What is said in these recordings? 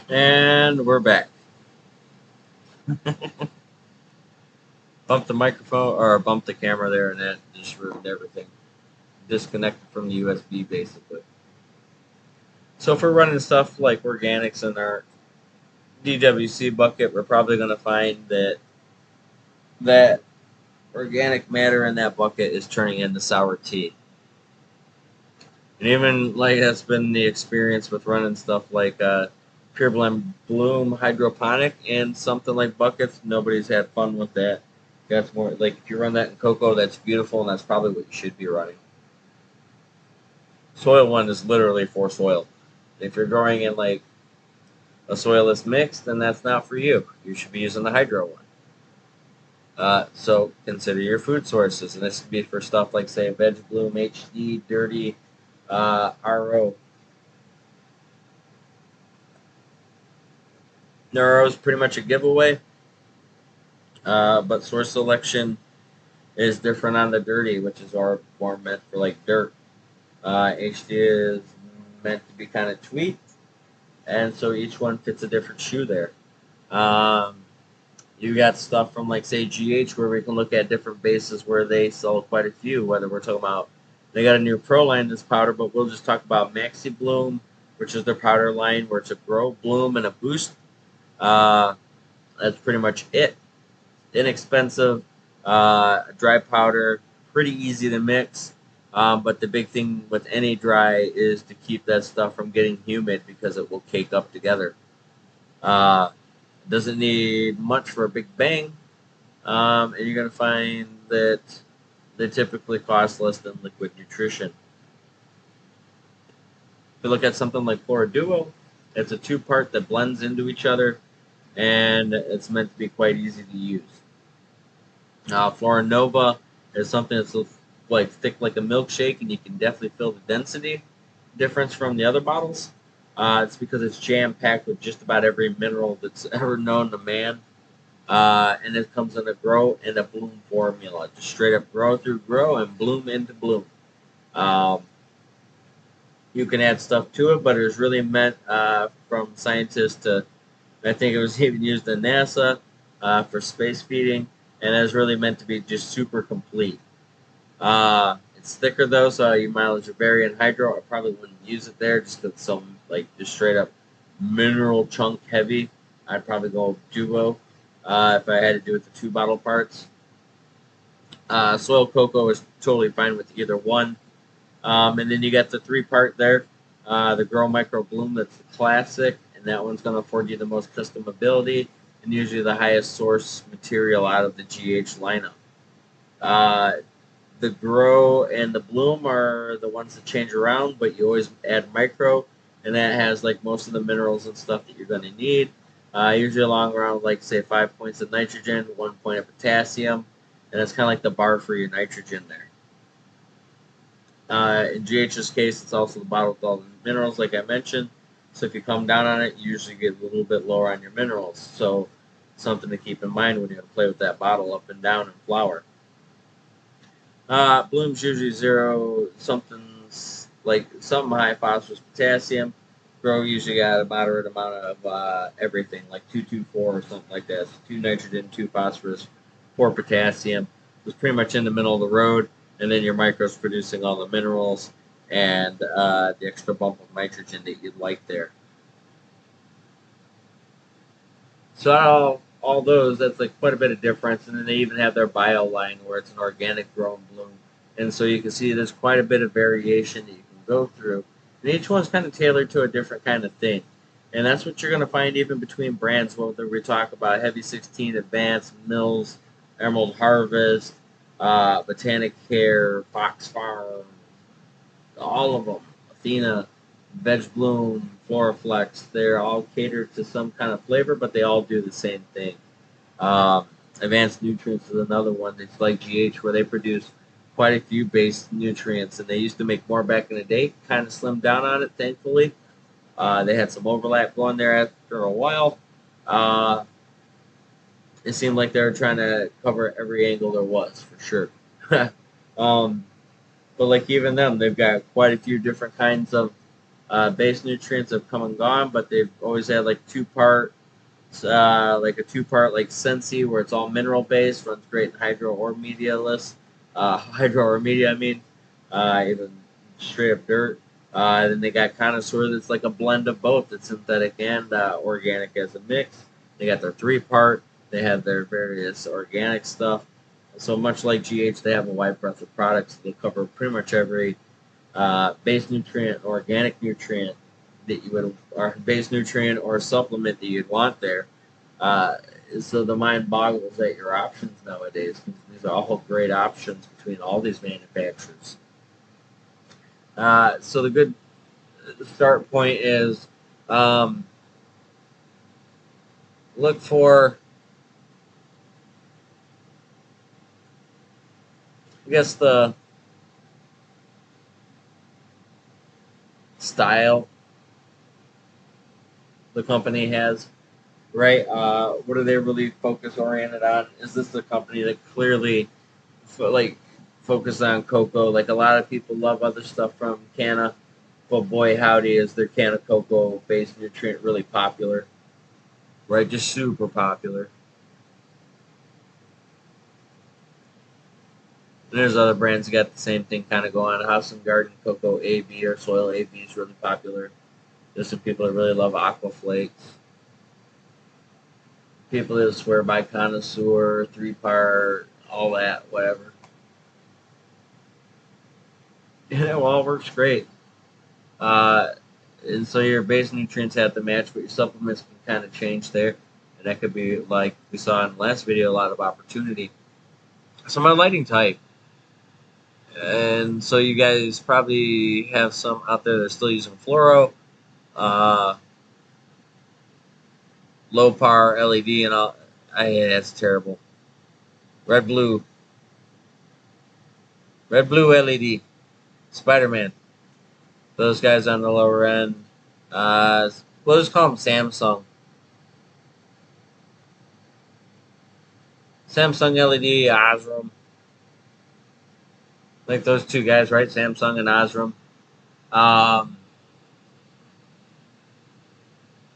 And we're back. Bumped the microphone or bumped the camera there, and that just ruined everything. Disconnected from the USB basically. So if we're running stuff like organics in our DWC bucket, we're probably going to find that organic matter in that bucket is turning into sour tea. And even like that's been the experience with running stuff like Pure Blend Bloom hydroponic and something like buckets. Nobody's had fun with that. That's more like if you run that in cocoa, that's beautiful, and that's probably what you should be running. Soil one is literally for soil. If you're growing in like a soilless mix, then that's not for you. You should be using the hydro one. So consider your food sources, and this could be for stuff like say Veg Bloom HD, Dirty, RO. RO is pretty much a giveaway, but source selection is different on the Dirty, which is more meant for like dirt. HD is meant to be kind of tweaked, and so each one fits a different shoe there. Um, you got stuff from like say GH where we can look at different bases where they sell quite a few. Whether we're talking about they got a new Pro line that's powder, but we'll just talk about Maxi Bloom, which is their powder line where it's a grow, bloom, and a boost. Uh, that's pretty much it. Inexpensive, dry powder, pretty easy to mix. But the big thing with any dry is to keep that stuff from getting humid because it will cake up together. Uh, doesn't need much for a big bang, and you're going to find that they typically cost less than liquid nutrition. If you look at something like Flora Duo, it's a two-part that blends into each other, and it's meant to be quite easy to use. Flora Nova is something that's like thick like a milkshake, and you can definitely feel the density difference from the other bottles. It's because it's jam packed with just about every mineral that's ever known to man. And it comes in a grow and a bloom formula. Just straight up grow through grow and bloom into bloom. Um, you can add stuff to it, but it was really meant from scientists to, I think it was even used in NASA for space feeding, and it was really meant to be just super complete. It's thicker though, so your mileage will vary in hydro. I probably wouldn't use it there just because some like just straight up mineral chunk heavy. I'd probably go duo if I had to do it the two bottle parts. Soil cocoa is totally fine with either one. And then you got the three part there. The Grow Micro Bloom, that's the classic, and that one's going to afford you the most customability and usually the highest source material out of the GH lineup. Uh, the Grow and the Bloom are the ones that change around, but you always add micro, and that has like most of the minerals and stuff that you're going to need. Usually along around like say 5 points of nitrogen, 1 point of potassium, and that's kind of like the bar for your nitrogen there. In GH's case, it's also the bottle with all the minerals, like I mentioned. So if you come down on it, you usually get a little bit lower on your minerals. So something to keep in mind when you play with that bottle up and down in flour. Bloom's usually zero, something's like some high phosphorus potassium. Grow usually got a moderate amount of everything, like 224 or something like that. So 2 nitrogen, 2 phosphorus, 4 potassium. It's pretty much in the middle of the road, and then your micro's producing all the minerals and the extra bump of nitrogen that you'd like there. So all those, that's like quite a bit of difference. And then they even have their bio line where it's an organic grown bloom. And so you can see there's quite a bit of variation that you can go through. And each one's kind of tailored to a different kind of thing. And that's what you're going to find even between brands, whether we talk about Heavy 16, Advanced, Mills, Emerald Harvest, Botanic Care, Fox Farm, all of them, Athena, Veg Bloom, Floraflex, they're all catered to some kind of flavor, but they all do the same thing. Um, Advanced Nutrients is another one that's like GH, where they produce quite a few base nutrients, and they used to make more back in the day. Kind of slimmed down on it, thankfully. They had some overlap going there after a while. Uh, it seemed like they were trying to cover every angle there was, for sure. um, but like even them, they've got quite a few different kinds of Base nutrients have come and gone, but they've always had like like a two-part like Sensi where it's all mineral based, runs great in hydro or medialess. Hydro or media, I mean, even straight up dirt. Then they got Connoisseur that's like a blend of both. It's synthetic and organic as a mix. They got their three-part. They have their various organic stuff. So much like GH, they have a wide breadth of products that cover pretty much every base nutrient, organic nutrient that you would, or base nutrient or supplement that you'd want there. Uh, so the mind boggles at your options nowadays. These are all great options between all these manufacturers. So the good start point is um, look for, I guess, the style the company has, right? What are they really focus oriented on? Is this the company that clearly like focus on cocoa? Like a lot of people love other stuff from Canna, but boy howdy is their Canna cocoa based nutrient really popular, right? Just super popular. And there's other brands that got the same thing kind of going on. House and Garden Cocoa AB or Soil AB is really popular. There's some people that really love Aqua Flakes. People that swear by Connoisseur, three-part, all that, whatever. And it all works great. Uh, and so your base nutrients have to match, but your supplements can kind of change there. And that could be, like we saw in the last video, a lot of opportunity. So my lighting type. And so you guys probably have some out there that are still using fluoro, uh, low power LED, and all. That's terrible. Red blue LED. Spider-Man. Those guys on the lower end. We'll just call them Samsung. Samsung LED, Osram. Like those two guys, right? Samsung and Osram.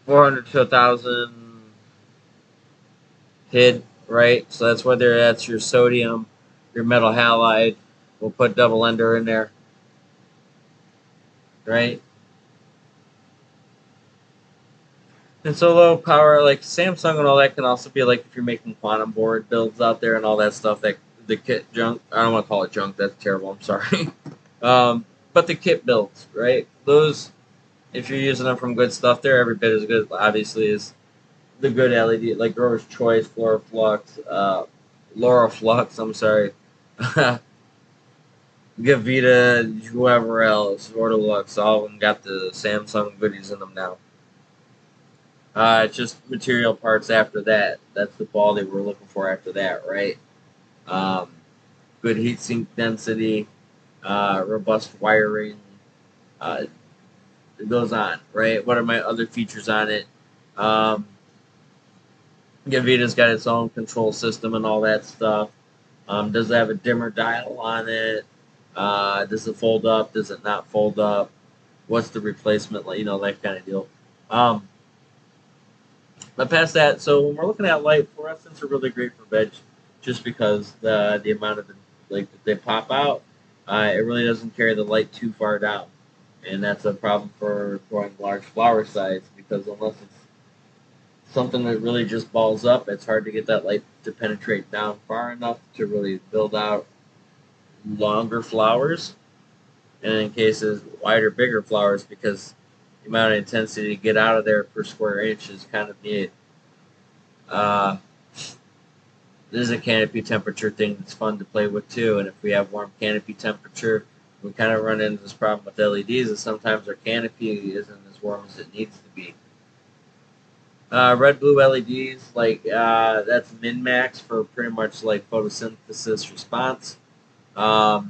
400 to 1,000 HID, right? So that's whether that's your sodium, your metal halide. We'll put double ender in there, right? And so low power, like Samsung and all that, can also be like if you're making quantum board builds out there and all that stuff. That the kit junk. I don't want to call it junk. That's terrible. I'm sorry. But the kit builds, right? Those, if you're using them from good stuff, they're every bit as good, obviously, as the good LED, like Grower's Choice, Floraflux, Laura Flux. I'm sorry. Gavita, whoever else, Ortolux, all of them got the Samsung goodies in them now. It's just material parts after that. That's the quality we're looking for after that, right? Um, Good heat sink density, robust wiring. It goes on, right? What are my other features on it? Gavita's got its own control system and all that stuff. Does it have a dimmer dial on it? Does it fold up? Does it not fold up? What's the replacement? You know, that kind of deal. But past that, so when we're looking at light, fluorescents are really great for veg, just because the amount of like that they pop out, it really doesn't carry the light too far down, and that's a problem for growing large flower size, because unless it's something that really just balls up, it's hard to get that light to penetrate down far enough to really build out longer flowers, and in cases wider, bigger flowers, because the amount of intensity to get out of there per square inch is kind of neat. Uh, this is a canopy temperature thing that's fun to play with too, and if we have warm canopy temperature, we kind of run into this problem with LEDs, and sometimes our canopy isn't as warm as it needs to be. Red blue LEDs, like that's min max for pretty much like photosynthesis response, but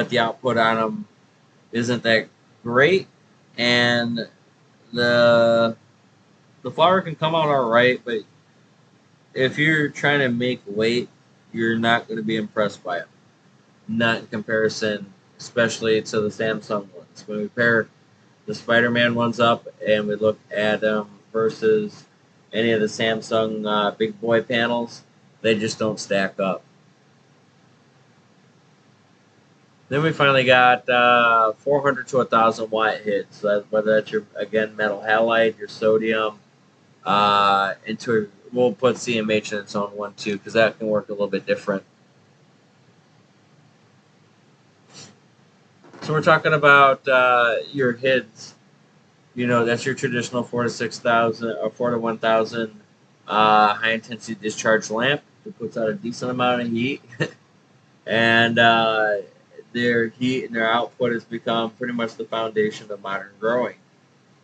the output on them isn't that great, and the flower can come out all right, but if you're trying to make weight, you're not going to be impressed by it. Not in comparison, especially to the Samsung ones. When we pair the Spider-Man ones up and we look at them versus any of the Samsung big boy panels, they just don't stack up. Then we finally got 400 to 1,000 watt hits. So whether that's your, again, metal halide, your sodium, we'll put CMH in its own one too, because that can work a little bit different. So we're talking about your hits. You know, that's your traditional 4 to 6,000 or 4 to 1,000 high intensity discharge lamp. It puts out a decent amount of heat, and their heat and their output has become pretty much the foundation of modern growing.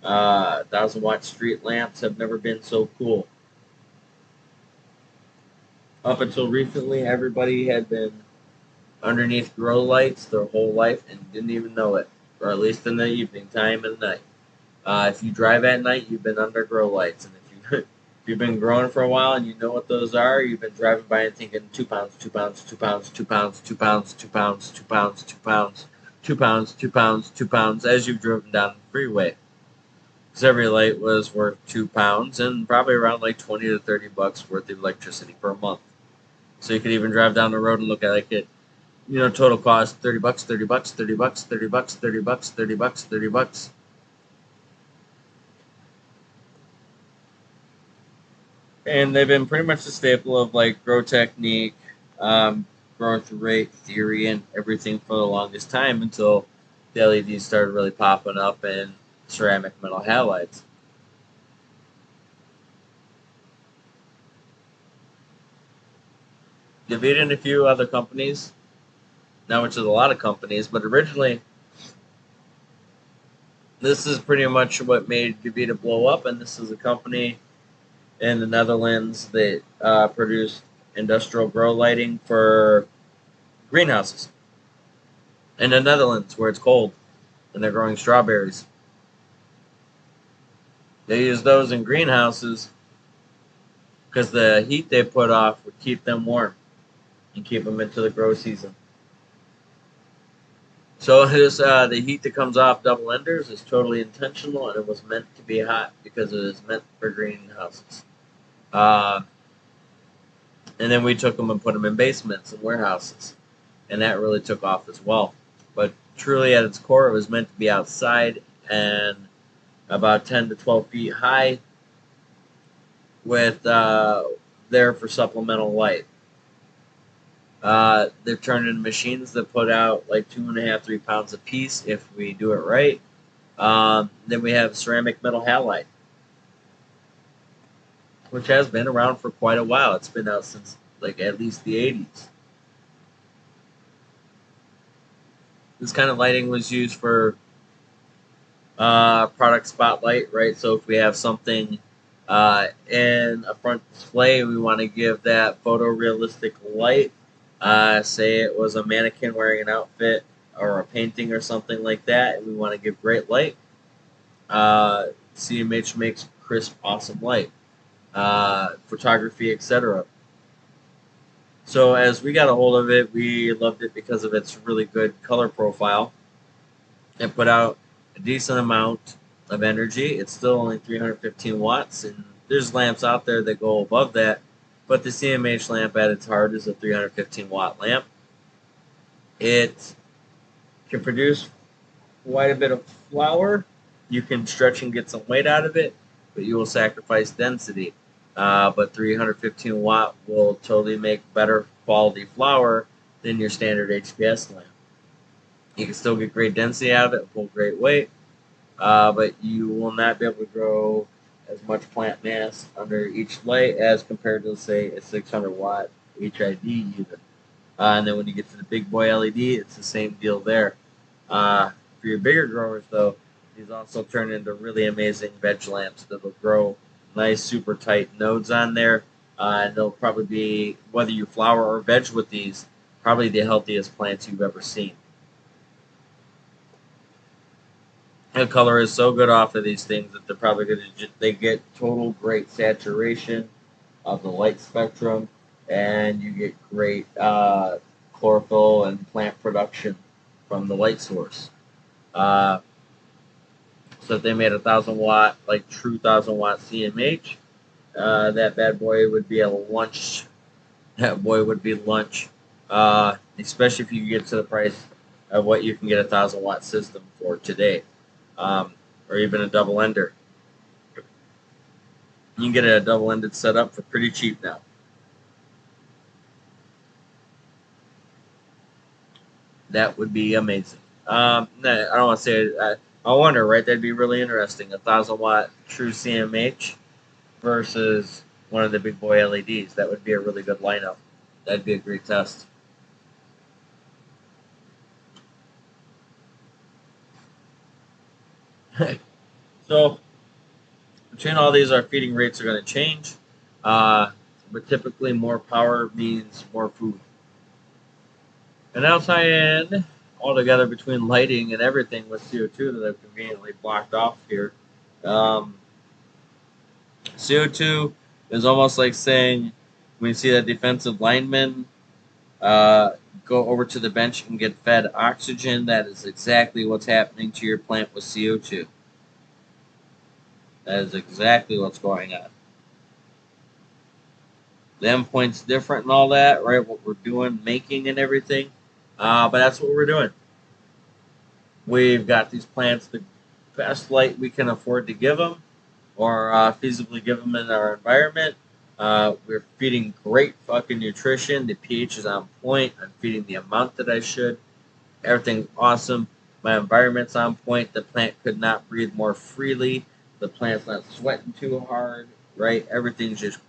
1,000 watt street lamps have never been so cool. Up until recently, everybody had been underneath grow lights their whole life and didn't even know it, or at least in the evening time and night. If you drive at night, you've been under grow lights, and if you've been growing for a while and you know what those are, you've been driving by and thinking 2 pounds, 2 pounds, 2 pounds, 2 pounds, 2 pounds, 2 pounds, 2 pounds, 2 pounds, 2 pounds, 2 pounds, 2 pounds as you've driven down the freeway. Because every light was worth 2 pounds and probably around like 20 to 30 bucks worth of electricity per month. So you could even drive down the road and look at like it. You know, total cost 30 bucks, 30 bucks, 30 bucks, 30 bucks, 30 bucks, 30 bucks, 30 bucks. And they've been pretty much the staple of like grow technique, growth rate theory, and everything for the longest time until the LEDs started really popping up and ceramic metal halides. Gavita and a few other companies, now which is a lot of companies, but originally this is pretty much what made Gavita blow up, and this is a company in the Netherlands that produced industrial grow lighting for greenhouses in the Netherlands where it's cold and they're growing strawberries. They use those in greenhouses because the heat they put off would keep them warm and keep them into the grow season. So the heat that comes off double enders is totally intentional, and it was meant to be hot because it is meant for greenhouses. Uh, and then we took them and put them in basements and warehouses, and that really took off as well. But truly, at its core, it was meant to be outside and about 10 to 12 feet high, with there for supplemental light. They're turned into machines that put out like 2.5, 3 pounds a piece if we do it right. Then we have ceramic metal halide, which has been around for quite a while. It's been out since like at least the 80s. This kind of lighting was used for product spotlight, right? So if we have something in a front display, we want to give that photorealistic light. Say it was a mannequin wearing an outfit or a painting or something like that, and we want to give great light. CMH makes crisp, awesome light. Photography, etc. So as we got a hold of it, we loved it because of its really good color profile. It put out a decent amount of energy. It's still only 315 watts, and there's lamps out there that go above that, but the CMH lamp at its heart is a 315 watt lamp. It can produce quite a bit of flower. You can stretch and get some weight out of it, but you will sacrifice density. But 315 watt will totally make better quality flower than your standard HPS lamp. You can still get great density out of it, pull great weight, but you will not be able to grow as much plant mass under each light as compared to, say, a 600 watt HID unit. And then when you get to the big boy LED, it's the same deal there. For your bigger growers, though, these also turn into really amazing veg lamps that will grow nice, super tight nodes on there. And they'll probably be, whether you flower or veg with these, probably the healthiest plants you've ever seen. The color is so good off of these things that they're probably going to they get total great saturation of the light spectrum, and you get great chlorophyll and plant production from the light source. So if they made 1,000 watt, like true 1,000 watt CMH, that bad boy would be a lunch. That boy would be lunch, especially if you get to the price of what you can get 1,000 watt system for today, or even a double ender. You can get a double ended setup for pretty cheap now. That would be amazing. I don't want to say it. I wonder, right? That'd be really interesting. 1,000 watt true CMH versus one of the big boy LEDs. That would be a really good lineup. That'd be a great test. So between all these, our feeding rates are going to change. But typically, more power means more food. And now tie in all together between lighting and everything with CO2 that I've conveniently blocked off here. Um, CO2 is almost like saying when you see that defensive lineman go over to the bench and get fed oxygen, that is exactly what's happening to your plant with CO2. That is exactly what's going on. The endpoint's different and all that, right? What we're doing, making and everything. But that's what we're doing. We've got these plants the best light we can afford to give them, or feasibly give them in our environment. We're feeding great fucking nutrition. The pH is on point. I'm feeding the amount that I should. Everything's awesome. My environment's on point. The plant could not breathe more freely. The plant's not sweating too hard, right? Everything's just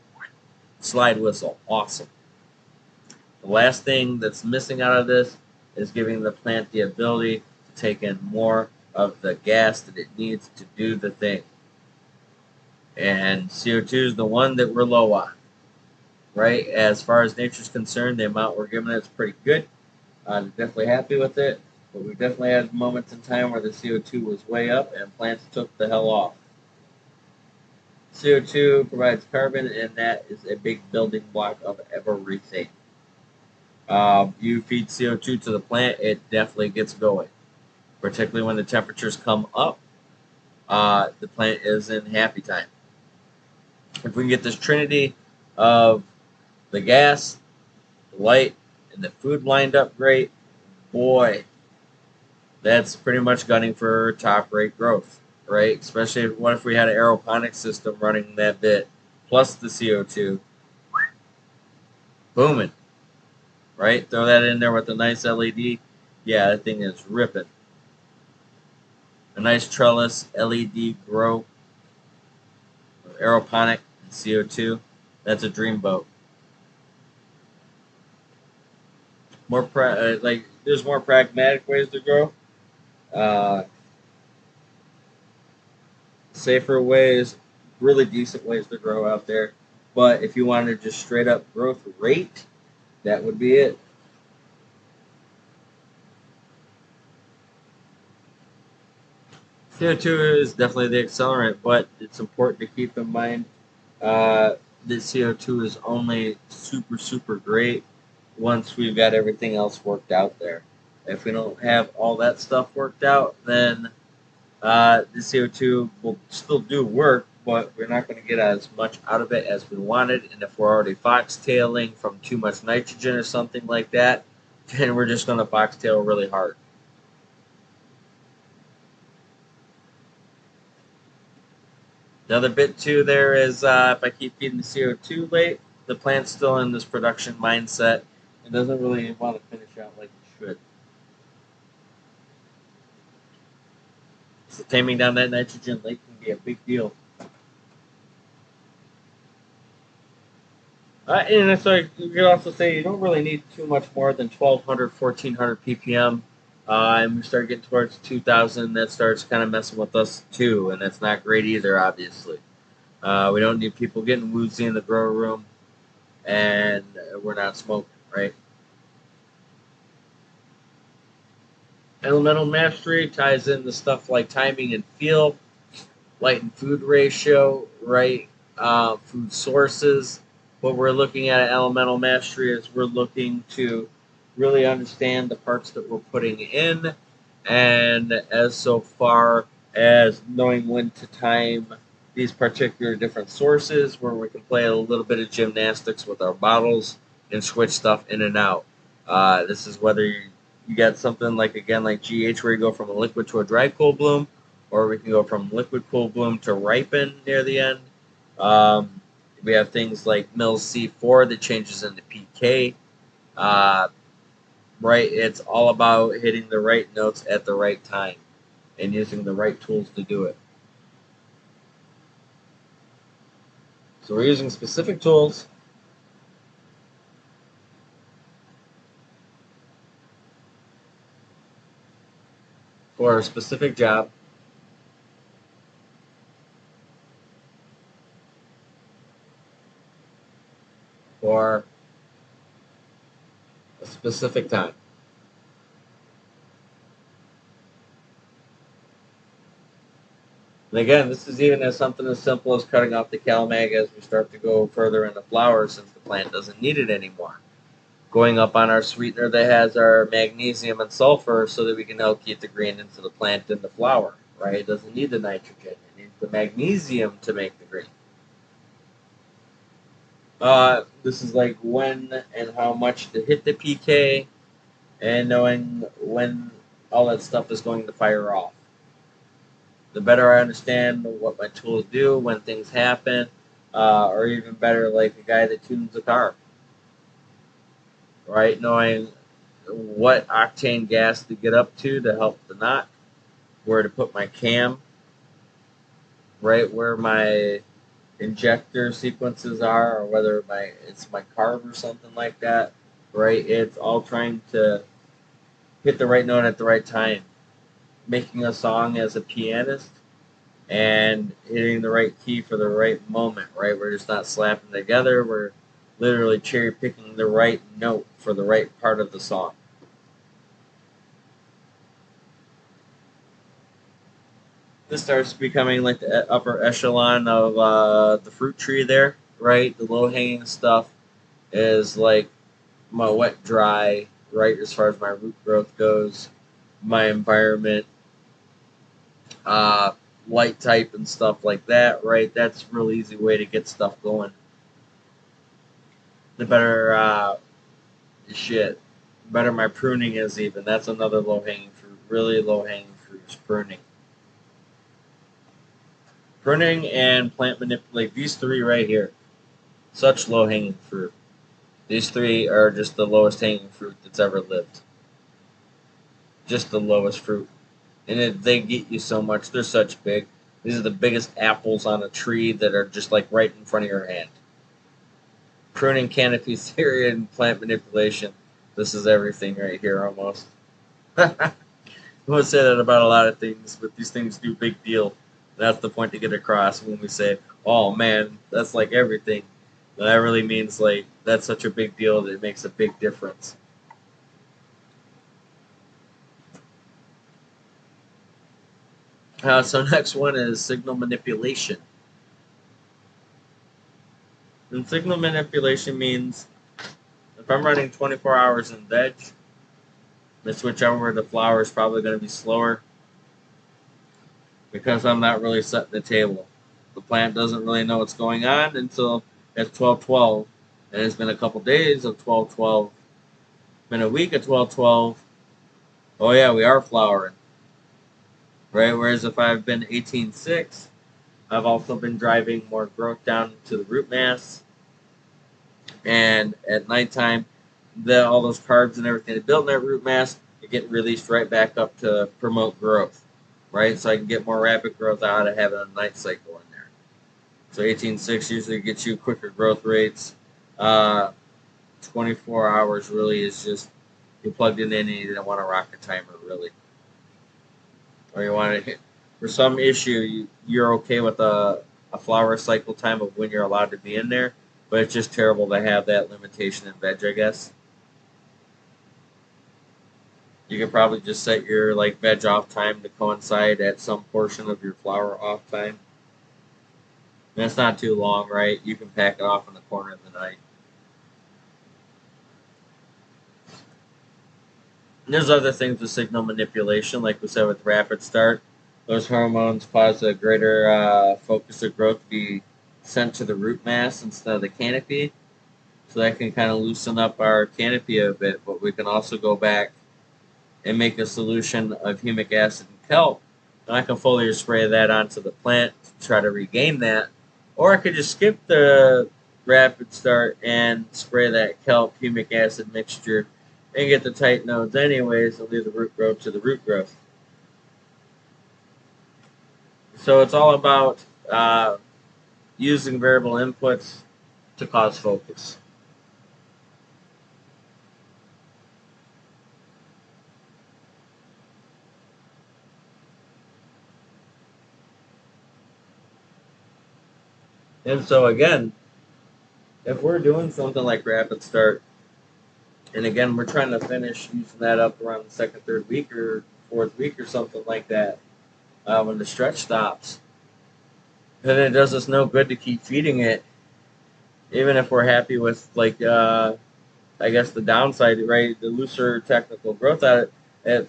slide whistle. Awesome. The last thing that's missing out of this is giving the plant the ability to take in more of the gas that it needs to do the thing. And CO2 is the one that we're low on, right? As far as nature's concerned, the amount we're giving it is pretty good. I'm definitely happy with it, but we definitely had moments in time where the CO2 was way up and plants took the hell off. CO2 provides carbon, and that is a big building block of everything. You feed CO2 to the plant, it definitely gets going, particularly when the temperatures come up. The plant is in happy time. If we can get this trinity of the gas, the light, and the food lined up great, boy, that's pretty much gunning for top rate growth, right? Especially what if we had an aeroponic system running that bit plus the CO2, booming, right? Throw that in there with a nice LED. Yeah, that thing is ripping. A nice trellis LED grow, aeroponic and CO2. That's a dream boat. There's more pragmatic ways to grow. Uh, Safer ways, really decent ways to grow out there. But if you wanted just straight up growth rate, that would be it. CO2 is definitely the accelerant, but it's important to keep in mind that CO2 is only super, super great once we've got everything else worked out there. If we don't have all that stuff worked out, then the CO2 will still do work, but we're not going to get as much out of it as we wanted. And if we're already foxtailing from too much nitrogen or something like that, then we're just going to foxtail really hard. The other bit too there is if I keep feeding the CO2 late, the plant's still in this production mindset and doesn't really want to finish out like it should. So taming down that nitrogen late can be a big deal. And so you could also say you don't really need too much more than 1,200, 1,400 ppm. And we start getting towards 2,000, that starts kind of messing with us too, and that's not great either, obviously. We don't need people getting woozy in the grow room, and we're not smoking, right? Elemental mastery ties in the stuff like timing and feel, light and food ratio, right? Food sources. What we're looking at elemental mastery is we're looking to really understand the parts that we're putting in, and as so far as knowing when to time these particular different sources, where we can play a little bit of gymnastics with our bottles and switch stuff in and out. This is whether you get something like, again, like GH, where you go from a liquid to a dry cool bloom, or we can go from liquid cool bloom to ripen near the end. Um, we have things like Mills C4 that changes into PK. Right, it's all about hitting the right notes at the right time and using the right tools to do it. So we're using specific tools for a specific job for a specific time. And again, this is even as something as simple as cutting off the CalMag as we start to go further into flower, since the plant doesn't need it anymore. Going up on our sweetener that has our magnesium and sulfur so that we can allocate the green into the plant and the flower, right? It doesn't need the nitrogen. It needs the magnesium to make the green. This is like when and how much to hit the PK and knowing when all that stuff is going to fire off. The better I understand what my tools do when things happen, or even better, like a guy that tunes a car, right? Knowing what octane gas to get up to help the knock, where to put my cam, right where my injector sequences are, or whether it's my carb or something like that, right? It's all trying to hit the right note at the right time. Making a song as a pianist and hitting the right key for the right moment, right? We're just not slapping together. We're literally cherry picking the right note for the right part of the song. This starts becoming like the upper echelon of the fruit tree there, right? The low hanging stuff is like my wet dry, right? As far as my root growth goes, my environment, uh, light type and stuff like that, right? That's a real easy way to get stuff going. The better shit, the better my pruning is. Even that's another low hanging fruit. Really low hanging fruit is pruning. Pruning and plant manipulate. These three right here, such low hanging fruit. These three are just the lowest hanging fruit that's ever lived. Just the lowest fruit, and they get you so much. They're such big. These are the biggest apples on a tree that are just like right in front of your hand. Pruning, canopy theory, and plant manipulation. This is everything right here almost. I won't say that about a lot of things, but these things do big deal. That's the point to get across when we say, oh man, that's like everything. That really means like that's such a big deal that it makes a big difference. So next one is signal manipulation. And signal manipulation means if I'm running 24 hours in veg, the switch over to flower is probably going to be slower because I'm not really setting the table. The plant doesn't really know what's going on until it's 12:12, and it's been a couple days of 12:12, been a week of 12:12. Oh yeah, we are flowering, right? Whereas if I've been 18:6, I've also been driving more growth down to the root mass, and at nighttime, all those carbs and everything that built in that root mass are getting released right back up to promote growth, right? So I can get more rapid growth out of having a night cycle in there. So 18:6 usually gets you quicker growth rates. 24 hours really is just you plugged it in and you didn't want to rock a timer really, or you want to hit for some issue. You're okay with a flower cycle time of when you're allowed to be in there, but it's just terrible to have that limitation in veg, I guess. You could probably just set your like veg off time to coincide at some portion of your flower off time. And it's not too long, right? You can pack it off in the corner of the night. And there's other things with signal manipulation, like we said with rapid start. Those hormones cause a greater focus of growth to be sent to the root mass instead of the canopy. So that can kind of loosen up our canopy a bit, but we can also go back and make a solution of humic acid and kelp. And I can foliar spray that onto the plant to try to regain that. Or I could just skip the rapid start and spray that kelp humic acid mixture and get the tight nodes anyways and leave the root growth to the root growth. So it's all about using variable inputs to cause focus. And so again, if we're doing something like rapid start, and again we're trying to finish using that up around the second, third week or fourth week or something like that, when the stretch stops, then it does us no good to keep feeding it, even if we're happy with I guess the downside, right? The looser technical growth at it. If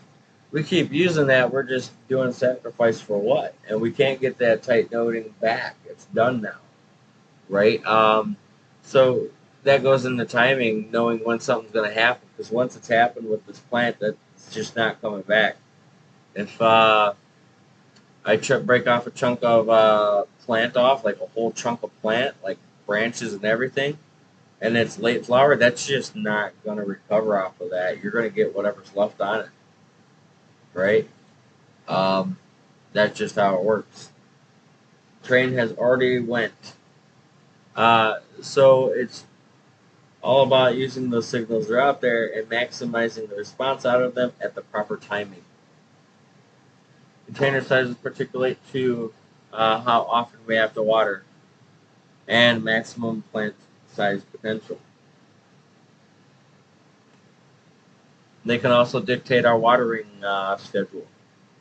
we keep using that, we're just doing sacrifice for what? And we can't get that tight noding back. It's done now, right? So that goes into timing, knowing when something's going to happen. Because once it's happened with this plant, that's just not coming back. If I break off a chunk of plant off, like a whole chunk of plant, like branches and everything, and it's late flower, that's just not going to recover off of that. You're going to get whatever's left on it, right? Um, that's just how it works. Train has already went. So it's all about using those signals that are out there and maximizing the response out of them at the proper timing. Container sizes particulate to how often we have to water and maximum plant size potential. They can also dictate our watering schedule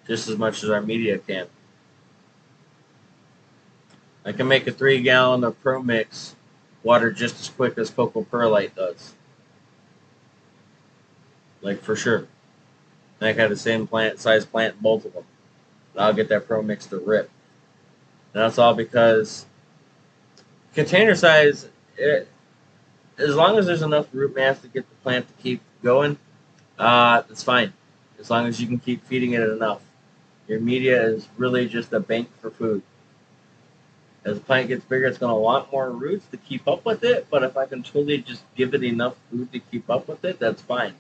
just as much as our media can. I can make a 3 gallon of Pro Mix water just as quick as cocoa perlite does. Like for sure. And I got the same size plant in both of them. And I'll get that Pro Mix to rip. And that's all because container size, as long as there's enough root mass to get the plant to keep going, that's fine. As long as you can keep feeding it enough. Your media is really just a bank for food. As the plant gets bigger, it's going to want more roots to keep up with it, but if I can totally just give it enough food to keep up with it, that's fine.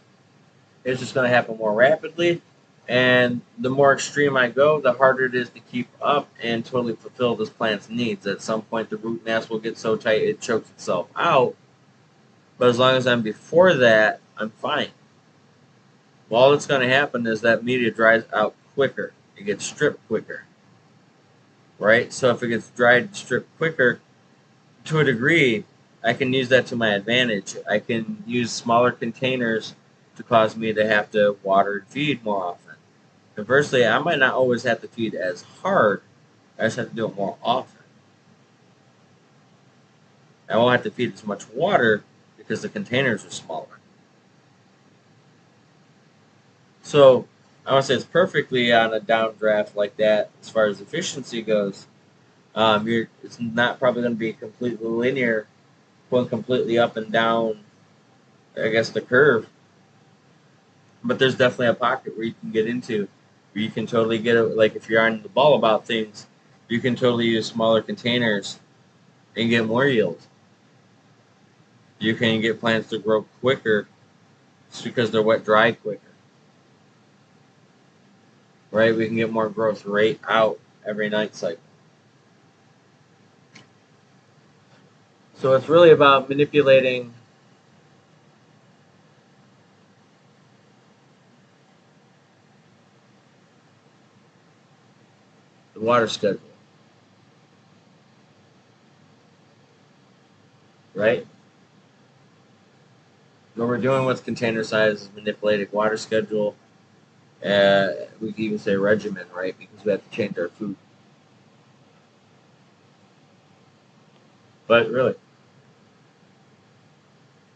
It's just going to happen more rapidly, and the more extreme I go, the harder it is to keep up and totally fulfill this plant's needs. At some point, the root mass will get so tight it chokes itself out, but as long as I'm before that, I'm fine. Well, all that's going to happen is that media dries out quicker. It gets stripped quicker. Right? So if it gets dried and stripped quicker, to a degree, I can use that to my advantage. I can use smaller containers to cause me to have to water and feed more often. Conversely, I might not always have to feed as hard. I just have to do it more often. I won't have to feed as much water because the containers are smaller. So I want to say it's perfectly on a downdraft like that as far as efficiency goes. It's not probably going to be completely linear, going completely up and down, I guess, the curve. But there's definitely a pocket where you can get into, where you can totally get it. Like if you're on the ball about things, you can totally use smaller containers and get more yield. You can get plants to grow quicker just because they're wet dry quicker. Right? We can get more growth rate out every night cycle. So it's really about manipulating the water schedule. Right? What we're doing with container size is manipulating water schedule. We can even say regimen, right? Because we have to change our food. But really,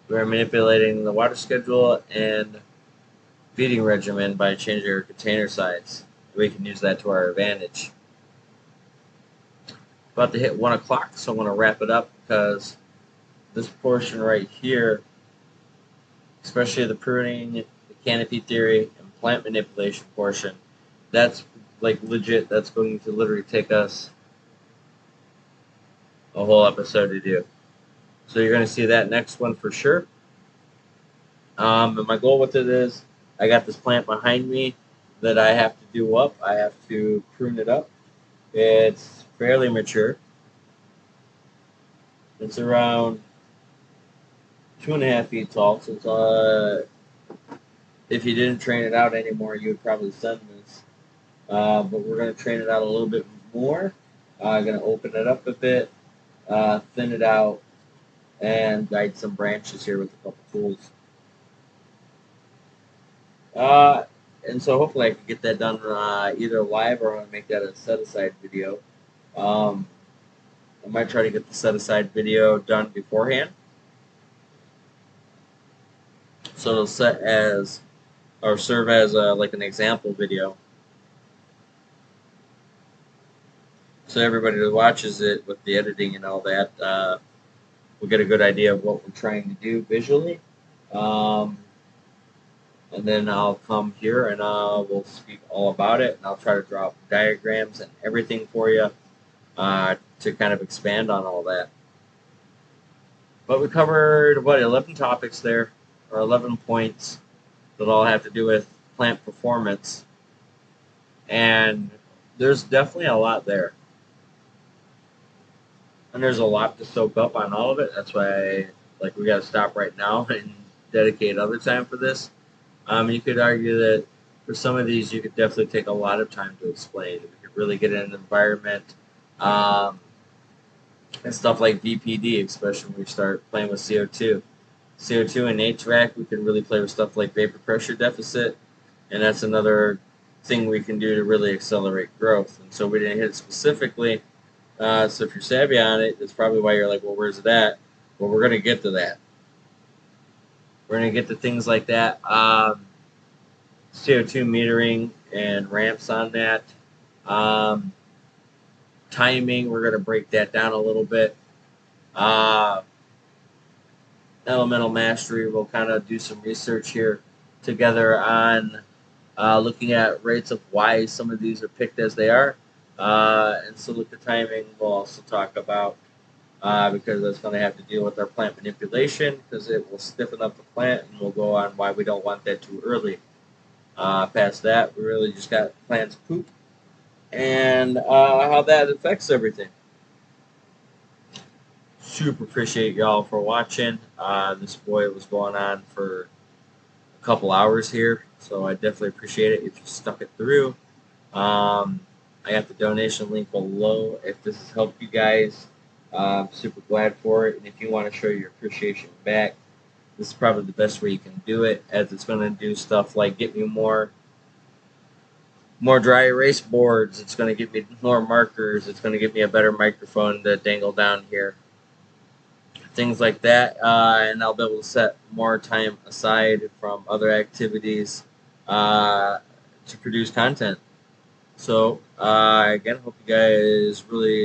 we're manipulating the water schedule and feeding regimen by changing our container size. we can use that to our advantage. About to hit 1 o'clock, so I want to wrap it up because this portion right here, especially the pruning, the canopy theory, and plant manipulation portion, that's like legit. That's going to literally take us a whole episode to do. So you're going to see that next one for sure. And my goal with it is, I got this plant behind me that I have to do up. I have to prune it up. It's fairly mature. It's around 2.5 feet tall. So if you didn't train it out anymore, you would probably send this. But we're going to train it out a little bit more. I'm going to open it up a bit, thin it out, and guide some branches here with a couple tools. And so hopefully I can get that done either live or I'm going to make that a set-aside video. I might try to get the set-aside video done beforehand, so it'll set as, or serve as like an example video. So everybody that watches it with the editing and all that will get a good idea of what we're trying to do visually. And then I'll come here and we'll speak all about it. And I'll try to draw up diagrams and everything for you to kind of expand on all that. But we covered, 11 topics there, or 11 points that all have to do with plant performance. And there's definitely a lot there. And there's a lot to soak up on all of it. That's why we got to stop right now and dedicate other time for this. You could argue that for some of these, you could definitely take a lot of time to explain. We could really get in an environment and stuff like VPD, especially when we start playing with CO2. CO2 and HVAC, we can really play with stuff like vapor pressure deficit, and that's another thing we can do to really accelerate growth. And so we didn't hit it specifically. So if you're savvy on it, that's probably why you're like, well, where's it at? Well, we're going to get to that. We're going to get to things like that. CO2 metering and ramps on that. Timing, we're going to break that down a little bit. Elemental mastery, we'll kind of do some research here together on looking at rates of why some of these are picked as they are. And so with the timing, we'll also talk about because that's going to have to deal with our plant manipulation, because it will stiffen up the plant, and we'll go on why we don't want that too early. Past that, we really just got plants poop and how that affects everything. Super appreciate y'all for watching. This boy was going on for a couple hours here, so I definitely appreciate it if you stuck it through. I got the donation link below if this has helped you guys. I'm super glad for it, and if you want to show your appreciation back, this is probably the best way you can do it, as it's going to do stuff like get me more dry erase boards. It's going to get me more markers. It's going to give me a better microphone to dangle down here. Things like that, and I'll be able to set more time aside from other activities to produce content. So again, hope you guys really